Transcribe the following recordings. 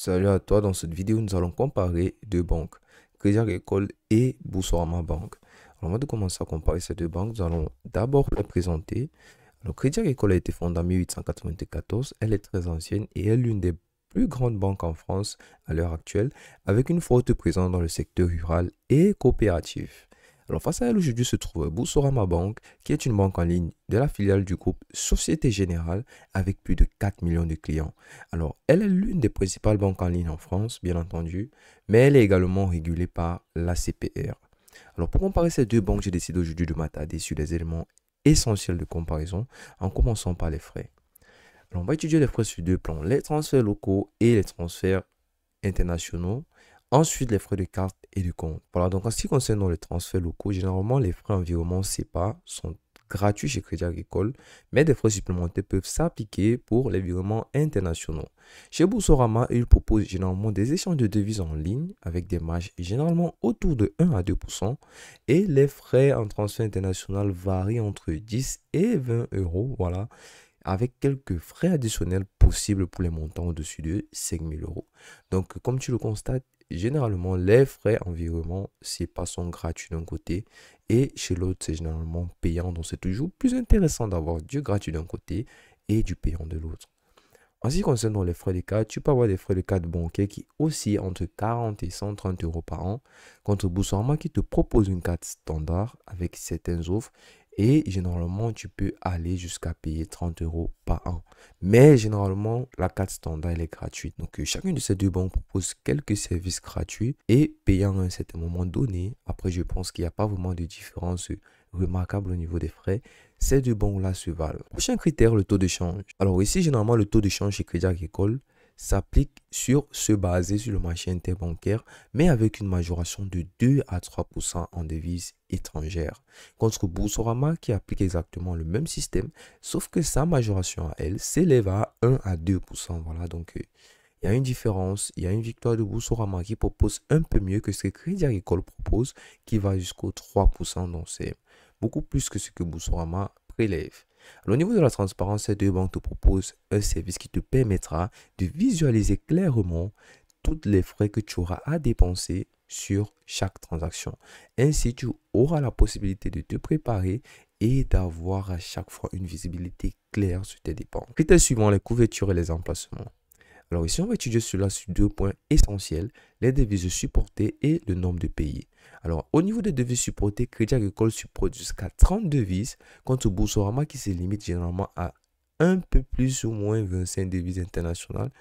Salut à toi, dans cette vidéo nous allons comparer deux banques, Crédit Agricole et Boursorama Banque. Alors avant de commencer à comparer ces deux banques, nous allons d'abord les présenter. Alors Crédit Agricole a été fondée en 1894, elle est très ancienne et est l'une des plus grandes banques en France à l'heure actuelle, avec une forte présence dans le secteur rural et coopératif. Alors face à elle aujourd'hui se trouve Boursorama Banque, qui est une banque en ligne de la filiale du groupe Société Générale avec plus de 4 millions de clients. Alors elle est l'une des principales banques en ligne en France, bien entendu, mais elle est également régulée par la CPR. Alors pour comparer ces deux banques, j'ai décidé aujourd'hui de m'attarder sur des éléments essentiels de comparaison, en commençant par les frais. Alors on va étudier les frais sur deux plans, les transferts locaux et les transferts internationaux. Ensuite, les frais de carte et de compte. Voilà, donc en ce qui concerne les transferts locaux, généralement, les frais environnement CEPA sont gratuits chez Crédit Agricole, mais des frais supplémentaires peuvent s'appliquer pour les virements internationaux. Chez Boursorama, ils proposent généralement des échanges de devises en ligne avec des marges généralement autour de 1 à 2%, et les frais en transfert international varient entre 10 et 20 euros, voilà, avec quelques frais additionnels possibles pour les montants au-dessus de 5 000 euros. Donc, comme tu le constates, généralement, les frais environnement, c'est pas sont gratuits d'un côté et chez l'autre, c'est généralement payant. Donc, c'est toujours plus intéressant d'avoir du gratuit d'un côté et du payant de l'autre. En ce qui concerne les frais de carte, tu peux avoir des frais de carte bancaire qui oscillent entre 40 et 130 euros par an, contre Boursorama qui te propose une carte standard avec certaines offres et généralement tu peux aller jusqu'à payer 30 euros par an. Mais généralement la carte standard elle est gratuite. Donc chacune de ces deux banques propose quelques services gratuits et payant à un certain moment donné. Après je pense qu'il n'y a pas vraiment de différence remarquable au niveau des frais. Ces deux banques-là se valent. Prochain critère, le taux de change. Alors ici, généralement, le taux de change chez Crédit Agricole s'applique sur se baser sur le marché interbancaire, mais avec une majoration de 2 à 3% en devises étrangères. Contre Boursorama qui applique exactement le même système, sauf que sa majoration à elle s'élève à 1 à 2%. Voilà, donc il y a une différence, il y a une victoire de Boursorama qui propose un peu mieux que ce que Crédit Agricole propose, qui va jusqu'au 3%, donc c'est beaucoup plus que ce que Boursorama prélève. Alors, au niveau de la transparence, ces deux banques te proposent un service qui te permettra de visualiser clairement tous les frais que tu auras à dépenser sur chaque transaction. Ainsi, tu auras la possibilité de te préparer et d'avoir à chaque fois une visibilité claire sur tes dépenses. Critères suivants, les couvertures et les emplacements. Alors ici, on va étudier cela sur deux points essentiels, les devises supportées et le nombre de pays. Alors, au niveau des devises supportées, Crédit Agricole supporte jusqu'à 30 devises, contre Boursorama qui se limite généralement à un peu plus ou moins 25 devises internationales.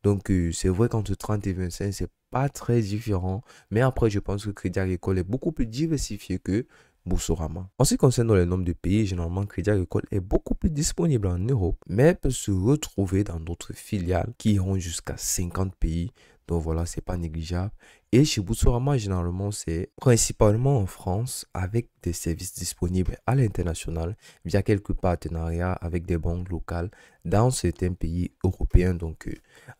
Donc, c'est vrai qu'entre 30 et 25, c'est pas très différent. Mais après, je pense que Crédit Agricole est beaucoup plus diversifié que Boursorama. En ce qui concerne le nombre de pays, généralement, Crédit Agricole est beaucoup plus disponible en Europe, mais peut se retrouver dans d'autres filiales qui iront jusqu'à 50 pays. Donc voilà, c'est pas négligeable. Et chez Boursorama, généralement, c'est principalement en France avec des services disponibles à l'international via quelques partenariats avec des banques locales dans certains pays européens. Donc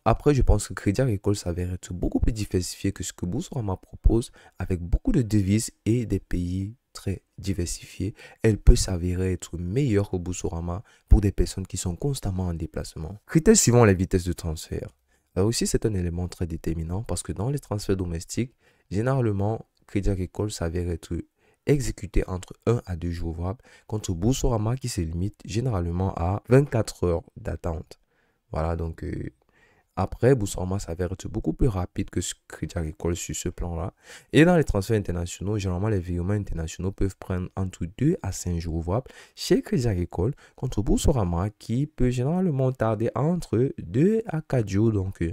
après, je pense que Crédit Agricole s'avère être beaucoup plus diversifié que ce que Boursorama propose avec beaucoup de devises et des pays très diversifiée, elle peut s'avérer être meilleure que Boursorama pour des personnes qui sont constamment en déplacement. Critère suivant, la vitesse de transfert. Là aussi, c'est un élément très déterminant parce que dans les transferts domestiques, généralement, Crédit Agricole s'avère être exécuté entre 1 à 2 jours ouvrables, contre Boursorama qui se limite généralement à 24 heures d'attente. Voilà, donc après, Boursorama s'avère être beaucoup plus rapide que Crédit Agricole sur ce plan-là. Et dans les transferts internationaux, généralement, les virements internationaux peuvent prendre entre 2 à 5 jours ouvrables chez Crédit Agricole, contre Boursorama qui peut généralement tarder entre 2 à 4 jours. Donc,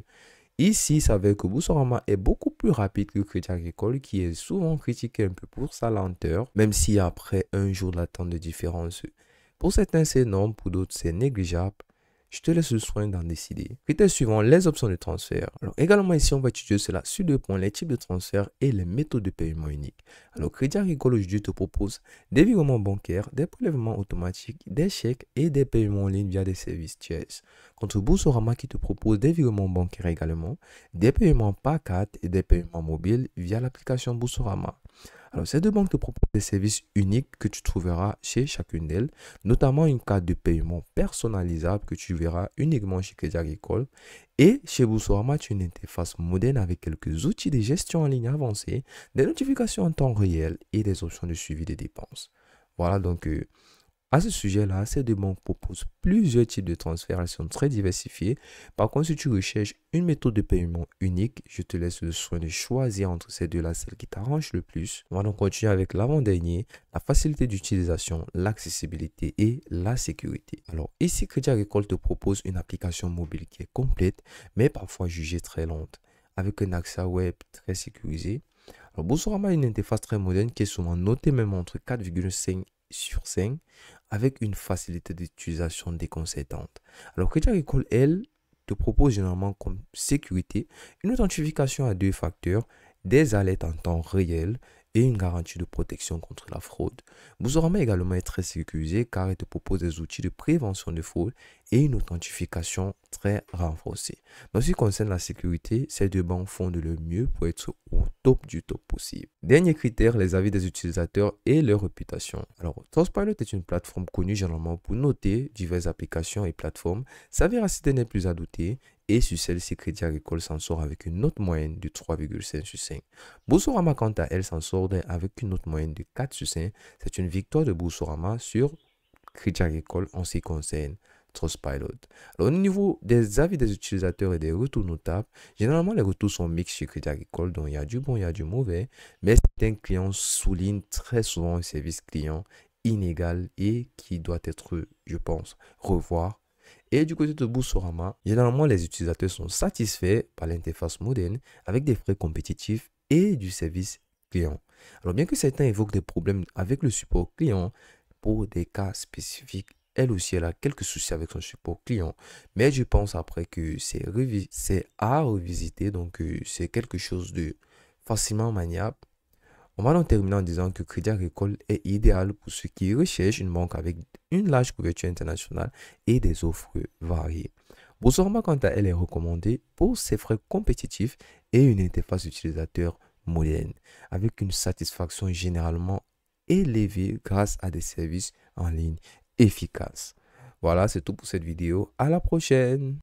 ici, ça veut dire que Boursorama est beaucoup plus rapide que Crédit Agricole, qui est souvent critiqué un peu pour sa lenteur, même si après un jour d'attente de différence, pour certains, c'est énorme, pour d'autres, c'est négligeable. Je te laisse le soin d'en décider. Critère suivant, les options de transfert. Alors également ici, on va étudier cela sur deux points, les types de transfert et les méthodes de paiement unique. Alors Crédit Agricole aujourd'hui te propose des virements bancaires, des prélèvements automatiques, des chèques et des paiements en ligne via des services tiers. Contre Boursorama qui te propose des virements bancaires également, des paiements par carte et des paiements mobiles via l'application Boursorama. Alors, ces deux banques te proposent des services uniques que tu trouveras chez chacune d'elles, notamment une carte de paiement personnalisable que tu verras uniquement chez Crédit Agricole. Et chez Boursorama, tu as une interface moderne avec quelques outils de gestion en ligne avancés, des notifications en temps réel et des options de suivi des dépenses. Voilà donc à ce sujet-là, ces deux banques proposent plusieurs types de transferts, elles sont très diversifiées. Par contre, si tu recherches une méthode de paiement unique, je te laisse le soin de choisir entre ces deux-là celle qui t'arrange le plus. On va donc continuer avec l'avant-dernier, la facilité d'utilisation, l'accessibilité et la sécurité. Alors ici, Crédit Agricole te propose une application mobile qui est complète, mais parfois jugée très lente, avec un accès web très sécurisé. Alors Boursorama a une interface très moderne qui est souvent notée même entre 4,5 sur 5 avec une facilité d'utilisation déconcertante. Alors Crédit Agricole, elle, te propose généralement comme sécurité une authentification à 2 facteurs, des alertes en temps réel et une garantie de protection contre la fraude. Boursorama également est très sécurisé car elle te propose des outils de prévention de fraude et une authentification très renforcée. En ce qui concerne la sécurité, ces deux banques font de leur mieux pour être au top du top possible. Dernier critère, les avis des utilisateurs et leur réputation. Alors, Trustpilot est une plateforme connue généralement pour noter diverses applications et plateformes. Sa véracité n'est plus à douter et sur celle-ci, Crédit Agricole s'en sort avec une note moyenne de 3,5 sur 5. Boursorama, quant à elle, s'en sort avec une note moyenne de 4 sur 5. C'est une victoire de Boursorama sur Crédit Agricole en ce qui concerne Trustpilot. Alors, au niveau des avis des utilisateurs et des retours notables, généralement les retours sont mixtes chez Crédit Agricole, donc il y a du bon, il y a du mauvais, mais certains clients soulignent très souvent un service client inégal et qui doit être, je pense, revoir. Et du côté de Boursorama, généralement les utilisateurs sont satisfaits par l'interface moderne avec des frais compétitifs et du service client. Alors bien que certains évoquent des problèmes avec le support client pour des cas spécifiques, elle aussi, elle a quelques soucis avec son support client. Mais je pense après que c'est à revisiter. Donc, c'est quelque chose de facilement maniable. On va donc terminer en disant que Crédit Agricole est idéal pour ceux qui recherchent une banque avec une large couverture internationale et des offres variées. Boursorama, quant à elle, est recommandée pour ses frais compétitifs et une interface utilisateur moderne, avec une satisfaction généralement élevée grâce à des services en ligne efficaces. Voilà, c'est tout pour cette vidéo. À la prochaine!